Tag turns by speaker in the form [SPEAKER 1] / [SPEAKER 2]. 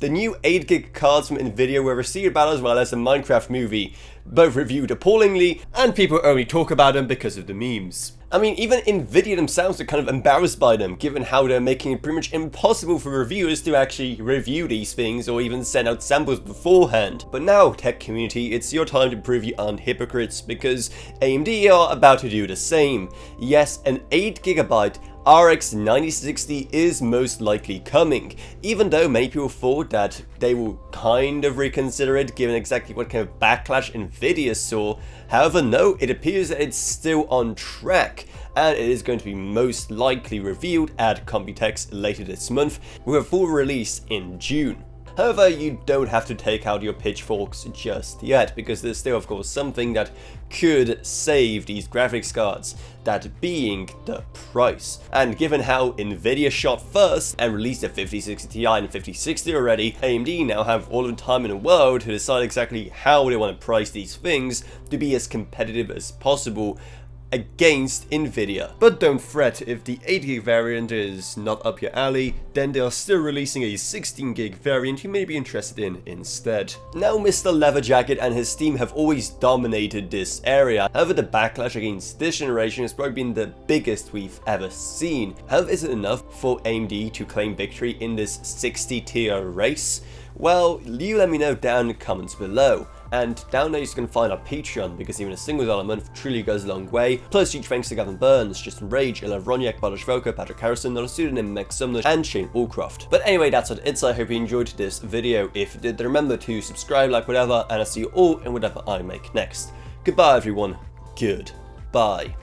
[SPEAKER 1] The new 8GB cards from Nvidia were received about as well as the Minecraft movie, both reviewed appallingly, and people only talk about them because of the memes. I mean, even Nvidia themselves are kind of embarrassed by them, given how they're making it pretty much impossible for reviewers to actually review these things or even send out samples beforehand. But now, tech community, it's your time to prove you aren't hypocrites, because AMD are about to do the same. Yes, an 8GB RX 9060 is most likely coming, even though many people thought that they will kind of reconsider it given exactly what kind of backlash Nvidia saw. However, no, it appears that it's still on track, and it is going to be most likely revealed at Computex later this month, with a full release in June. However, you don't have to take out your pitchforks just yet, because there's still of course something that could save these graphics cards, that being the price. And given how Nvidia shot first and released the 5060 Ti and 5060 already, AMD now have all the time in the world to decide exactly how they want to price these things to be as competitive as possible against Nvidia. But don't fret, if the 8GB variant is not up your alley, then they are still releasing a 16GB variant you may be interested in instead. Now, Mr. Leather Jacket and his team have always dominated this area. However, the backlash against this generation has probably been the biggest we've ever seen. However, is it enough for AMD to claim victory in this 60 tier race? Well, you let me know down in the comments below. And down there you can find our Patreon, because even a single $1 a month truly goes a long way. Plus huge thanks to Gavin Burns, Justin Rage, Ila Roniak, Balash Voka, Patrick Harrison, not a student named Meg Sumner, and Shane Allcroft. But anyway, that's what it's. I hope you enjoyed this video. If you did, then remember to subscribe, like, whatever, and I'll see you all in whatever I make next. Goodbye everyone. Goodbye.